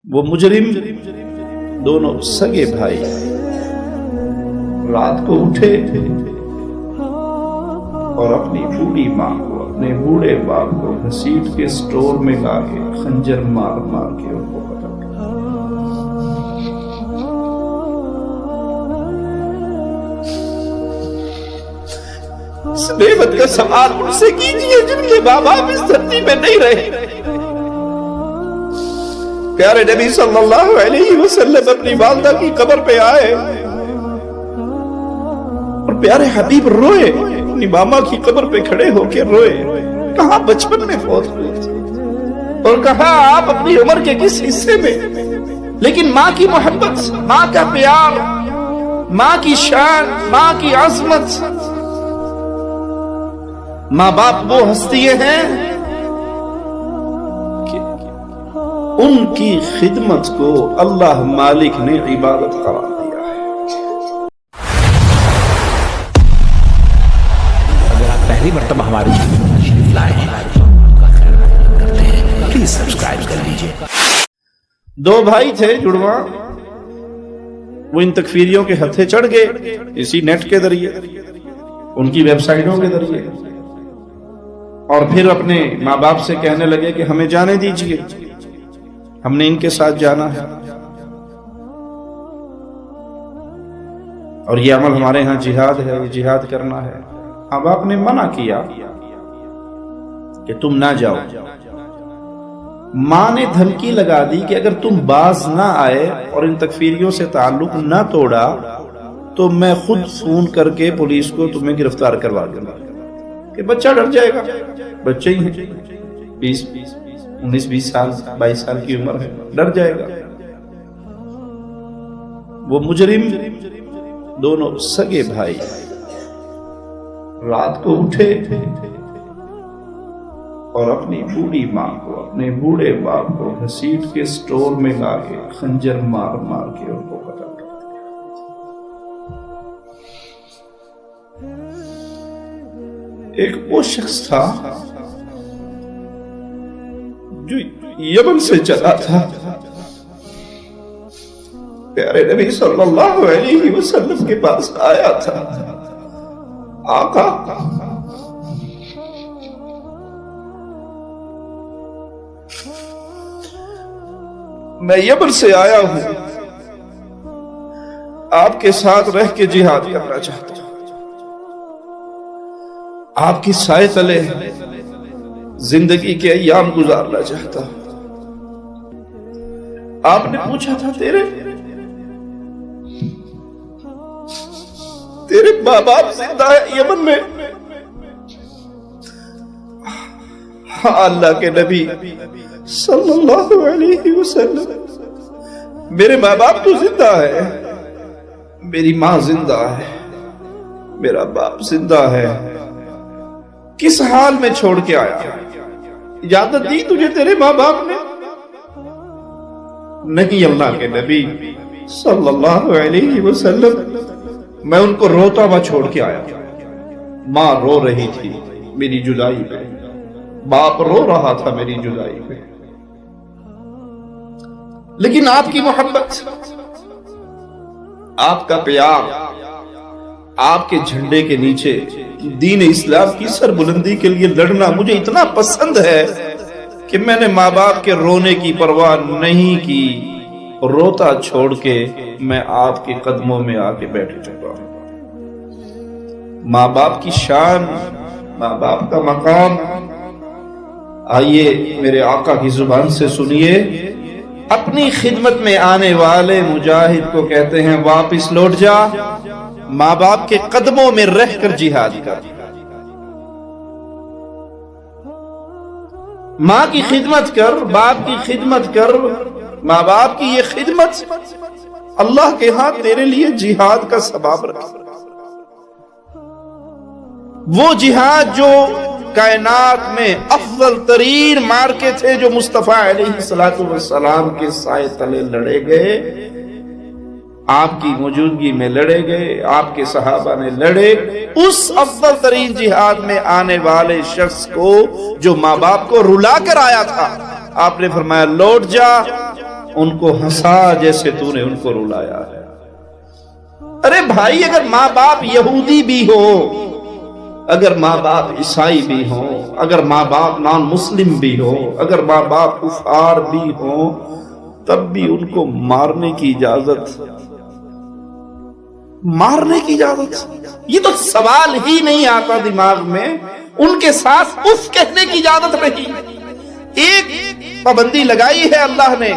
وہ مجرم دونوں سگے بھائی رات کو اٹھے اور اپنی بوڑھی ماں کو اپنے بوڑھے باپ کو گھسیٹ کے سٹور میں لا کے خنجر مار مار کے ان کو قتل کیا۔ اس نعمت کا سوال ان سے کیجئے جن کے باپ اس دھرتی میں نہیں رہے۔ پیارے نبی صلی اللہ علیہ وسلم اپنی والدہ کی قبر پہ آئے اور پیارے حبیب روئے، اپنی ماما کی قبر پہ کھڑے ہو کے روئے۔ کہاں بچپن میں فوت ہوئے تھے اور کہاں آپ اپنی عمر کے کس حصے میں، لیکن ماں کی محبت، ماں کا پیار، ماں کی شان، ماں کی عظمت۔ ماں باپ وہ ہستیاں ہیں ان کی خدمت کو اللہ مالک نے عبادت قرار دیا ہے۔ اگر آپ پہلی مرتبہ ہمارے چینل پر تشریف لائے ہیں پلیز سبسکرائب کر لیجئے۔ دو بھائی تھے جڑواں، وہ ان تکفیریوں کے ہتھے چڑھ گئے اسی نیٹ کے ذریعے، ان کی ویب سائٹوں کے ذریعے، اور پھر اپنے ماں باپ سے کہنے لگے کہ ہمیں جانے دیجئے، ہم نے ان کے ساتھ جانا ہے، اور یہ عمل ہمارے ہاں جہاد ہے، یہ جہاد کرنا ہے۔ اب آپ نے منع کیا کہ تم نہ جاؤ۔ ماں نے دھمکی لگا دی کہ اگر تم باز نہ آئے اور ان تکفیریوں سے تعلق نہ توڑا تو میں خود فون کر کے پولیس کو تمہیں گرفتار کروا دوں گا، کہ بچہ ڈر جائے گا، بچے ہی ہیں، 19-20 سال 22 سال کی عمر ہے، ڈر جائے گا۔ وہ مجرم دونوں سگے بھائی رات کو اٹھے اور اپنی بوڑھی ماں کو اپنے بوڑھے باپ کو گھسیٹ کے سٹور میں لا کے خنجر مار مار کے ان کو قتل کر دیا۔ ایک وہ شخص تھا جو یمن سے چلا تھا، پیارے نبی صلی اللہ علیہ وسلم کے پاس آیا تھا، آقا میں یمن سے آیا ہوں، آپ کے ساتھ رہ کے جہاد کرنا چاہتا ہوں، آپ کی سائے تلے زندگی کے ایام گزارنا چاہتا ہوں۔ آپ نے پوچھا تھا تیرے ماں باپ زندہ ہے یمن میں؟ ہاں اللہ کے نبی صلی اللہ علیہ وسلم، میرے ماں باپ تو زندہ ہے، میری ماں زندہ ہے، میرا باپ زندہ ہے۔ کس حال میں چھوڑ کے آیا؟ اجازت دی تجھے تیرے ماں باپ نے؟ نہیں اللہ کے نبی صلی اللہ علیہ وسلم، میں ان کو روتا ہوا چھوڑ کے آیا۔ ماں رو رہی تھی میری جدائی پہ، باپ رو رہا تھا میری جدائی پہ، لیکن آپ کی محبت، آپ کا پیار، آپ کے جھنڈے کے نیچے دین اسلام کی سربلندی کے لیے لڑنا مجھے اتنا پسند ہے کہ میں نے ماں باپ کے رونے کی پرواہ نہیں کی، روتا چھوڑ کے میں آپ کے قدموں میں آ کے بیٹھ چکا ہوں۔ ماں باپ کی شان، ماں باپ کا مقام، آئیے میرے آقا کی زبان سے سنیے۔ اپنی خدمت میں آنے والے مجاہد کو کہتے ہیں واپس لوٹ جا، ماں باپ کے قدموں میں رہ کر جہاد کر۔ ماں کی خدمت کر، باپ کی خدمت کر، ماں باپ کی یہ خدمت اللہ کے ہاں تیرے لیے جہاد کا سبب رکھے۔ وہ جہاد جو کائنات میں افضل ترین مارکے تھے، جو مصطفیٰ علیہ السلام کے سائے تلے لڑے گئے، آپ کی موجودگی میں لڑے گئے، آپ کے صحابہ نے لڑے، اس افضل ترین جہاد میں آنے والے شخص کو جو ماں باپ کو رلا کر آیا تھا، آپ نے فرمایا لوٹ جا، ان کو ہنسا جیسے تو نے ان کو رلایا ہے۔ ارے بھائی، اگر ماں باپ یہودی بھی ہو، اگر ماں باپ عیسائی بھی ہو، اگر ماں باپ نان مسلم بھی ہو، اگر ماں باپ کفار بھی ہو، تب بھی ان کو مارنے کی اجازت، مارنے کی اجازت، یہ تو سوال ہی نہیں آتا دماغ میں۔ ان کے ساتھ اف کہنے کی اجازت نہیں۔ ایک پابندی لگائی ہے اللہ نے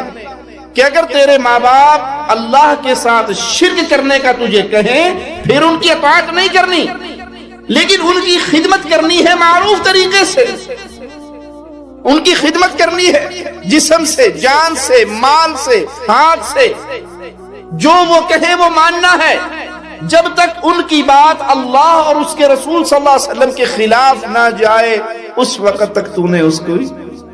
کہ اگر تیرے ماں باپ اللہ کے ساتھ شرک کرنے کا تجھے کہیں، پھر ان کی اطاعت نہیں کرنی، لیکن ان کی خدمت کرنی ہے معروف طریقے سے۔ ان کی خدمت کرنی ہے جسم سے، جان سے، مال سے، ہاتھ سے، جو وہ کہیں وہ ماننا ہے۔ جب تک ان کی بات اللہ اور اس کے رسول صلی اللہ علیہ وسلم کے خلاف نہ جائے، اس وقت تک تو نے اس کو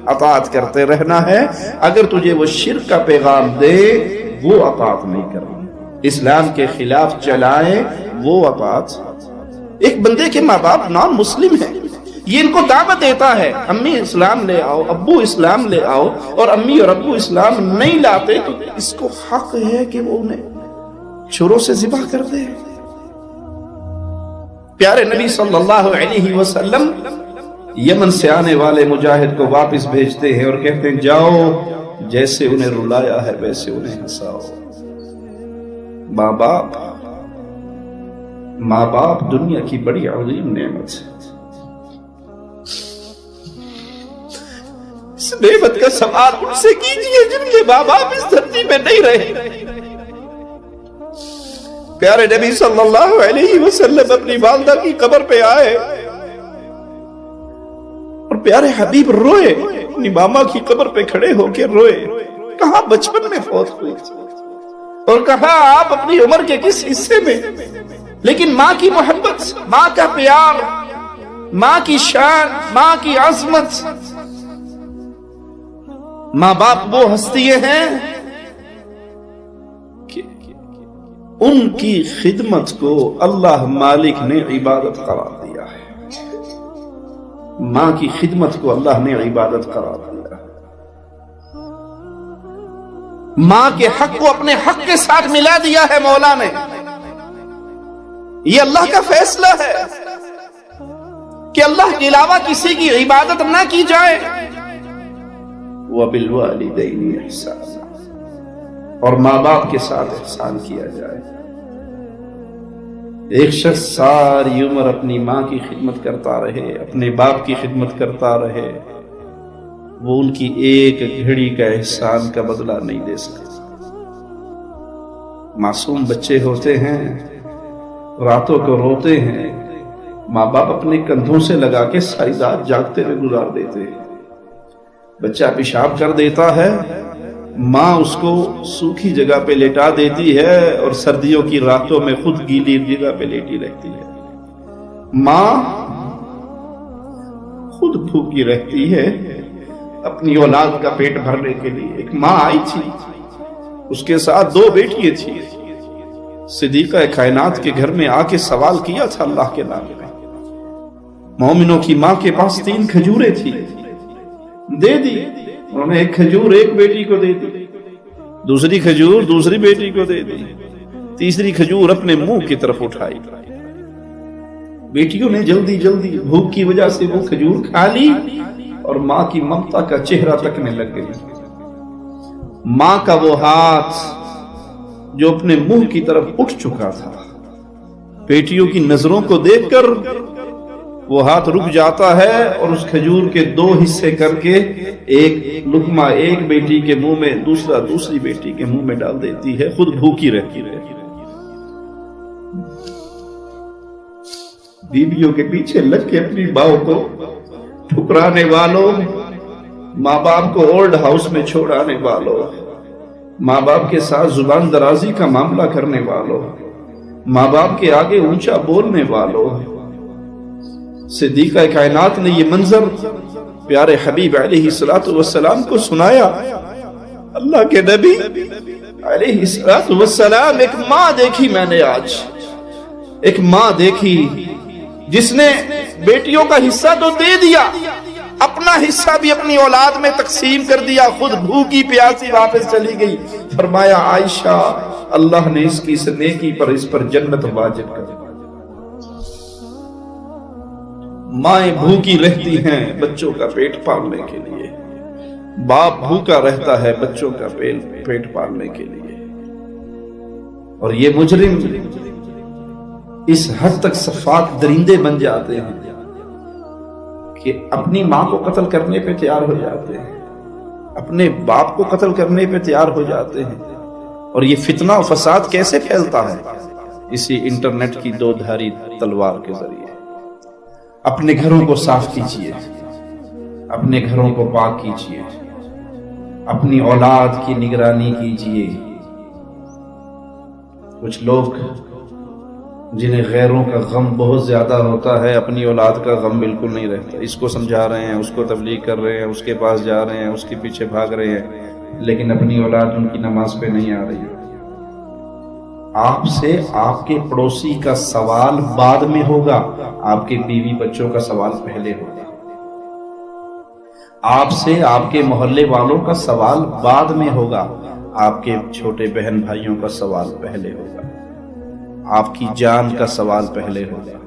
اطاعت کرتے رہنا ہے۔ اگر تجھے وہ شرک کا پیغام دے، وہ اطاعت نہیں کرنا۔ اسلام کے خلاف چلائے، وہ اطاعت۔ ایک بندے کے ماں باپ نان مسلم ہیں، یہ ان کو دعوت دیتا ہے، امی اسلام لے آؤ، ابو اسلام لے آؤ، اور امی اور ابو اسلام نہیں لاتے تو اس کو حق ہے کہ وہ انہیں چھروں سے ذبح کر دے۔ پیارے نبی صلی اللہ علیہ وسلم یمن سے آنے والے مجاہد کو واپس بھیجتے ہیں اور کہتے ہیں جاؤ، جیسے انہیں رلایا ہے ویسے انہیں ہنساؤ۔ ماں باپ دنیا کی بڑی عظیم نعمت ہے۔ اس نعمت کا سوال ان سے کیجئے جن کے ماں باپ اس دھرتی میں نہیں رہے۔ پیارے نبی صلی اللہ علیہ وسلم اپنی والدہ کی قبر پہ آئے اور پیارے حبیب روئے، اپنی ماما کی قبر پہ کھڑے ہو کے روئے۔ کہاں بچپن میں فوت ہوئی اور کہاں آپ اپنی عمر کے کس حصے میں، لیکن ماں کی محبت، ماں کا پیار، ماں کی شان، ماں کی عظمت۔ ماں باپ وہ ہستیاں ہیں کہ ان کی خدمت کو اللہ مالک نے عبادت قرار دیا ہے۔ ماں کی خدمت کو اللہ نے عبادت قرار دیا ہے۔ ماں کے حق کو اپنے حق کے ساتھ ملا دیا ہے مولا نے۔ یہ اللہ کا فیصلہ ہے کہ اللہ کے علاوہ کسی کی عبادت نہ کی جائے۔ وَبِالْوَالِدَيْنِ إِحْسَانًا، اور ماں باپ کے ساتھ احسان کیا جائے۔ ایک شخص ساری عمر اپنی ماں کی خدمت کرتا رہے، اپنے باپ کی خدمت کرتا رہے، وہ ان کی ایک گھڑی کا احسان کا بدلہ نہیں دے سکتا۔ معصوم بچے ہوتے ہیں، راتوں کو روتے ہیں، ماں باپ اپنے کندھوں سے لگا کے ساری رات جاگتے ہوئے گزار دیتے ہیں۔ بچہ پیشاب کر دیتا ہے، ماں اس کو سوکھی جگہ پہ لیٹا دیتی ہے اور سردیوں کی راتوں میں خود گیلی جگہ پہ لیٹی رہتی ہے۔ ماں خود بھوکی رہتی ہے اپنی اولاد کا پیٹ بھرنے کے لیے۔ ایک ماں آئی تھی، اس کے ساتھ 2 بیٹیاں تھیں۔ صدیقہ کائنات کے گھر میں آ کے سوال کیا تھا اللہ کے نام میں۔ مومنوں کی ماں کے پاس 3 کھجوریں تھی، دے دی۔ انہوں نے ایک کھجور ایک بیٹی کو دے دی، دوسری کھجور دوسری بیٹی کو دے دی، تیسری کھجور اپنے منہ کی طرف اٹھائی۔ بیٹیوں نے جلدی جلدی بھوک کی وجہ سے وہ کھجور کھا لی اور ماں کی ممتا کا چہرہ تکنے لگ گئی۔ ماں کا وہ ہاتھ جو اپنے منہ کی طرف اٹھ چکا تھا، بیٹیوں کی نظروں کو دیکھ کر وہ ہاتھ رک جاتا ہے اور اس کھجور کے 2 حصے کر کے ایک لقمہ ایک بیٹی کے منہ میں، دوسرا دوسری بیٹی کے منہ میں ڈال دیتی ہے، خود بھوکی رہتی ہے۔ بیویوں کے پیچھے لگ کے اپنی ماں کو ٹھکرانے والوں، ماں باپ کو اولڈ ہاؤس میں چھوڑانے والوں، ماں باپ کے ساتھ زبان درازی کا معاملہ کرنے والوں، ماں باپ کے آگے اونچا بولنے والوں، صدیقہ کائنات نے یہ منظر پیارے حبیب علیہ الصلوۃ والسلام کو سنایا۔ اللہ کے نبی علیہ الصلوۃ والسلام، ایک ماں دیکھی میں نے آج، ایک ماں دیکھی جس نے بیٹیوں کا حصہ تو دے دیا، اپنا حصہ بھی اپنی اولاد میں تقسیم کر دیا، خود بھوکی پیاسی واپس چلی گئی۔ فرمایا عائشہ اللہ نے اس کی اس نیکی پر اس پر جنت واجب کر دی۔ مائیں بھوکی رہتی ہیں بچوں کا پیٹ پالنے کے لیے، باپ بھوکا رہتا ہے بچوں کا پیٹ پالنے کے لیے، اور یہ مجرم اس حد تک صفات درندے بن جاتے ہیں کہ اپنی ماں کو قتل کرنے پہ تیار ہو جاتے ہیں، اپنے باپ کو قتل کرنے پہ تیار ہو جاتے ہیں۔ اور یہ فتنہ و فساد کیسے پھیلتا ہے؟ اسی انٹرنیٹ کی دو دھاری تلوار کے ذریعے۔ اپنے گھروں کو صاف کیجیے، اپنے گھروں کو پاک کیجیے، اپنی اولاد کی نگرانی کیجیے۔ کچھ لوگ جنہیں غیروں کا غم بہت زیادہ ہوتا ہے، اپنی اولاد کا غم بالکل نہیں رہتا، اس کو سمجھا رہے ہیں، اس کو تبلیغ کر رہے ہیں، اس کے پاس جا رہے ہیں، اس کے پیچھے بھاگ رہے ہیں، لیکن اپنی اولاد ان کی نماز پہ نہیں آ رہی۔ آپ سے آپ کے پڑوسی کا سوال بعد میں ہوگا، آپ کے بیوی بچوں کا سوال پہلے ہوگا۔ آپ سے آپ کے محلے والوں کا سوال بعد میں ہوگا، آپ کے چھوٹے بہن بھائیوں کا سوال پہلے ہوگا، آپ کی جان کا سوال پہلے ہوگا۔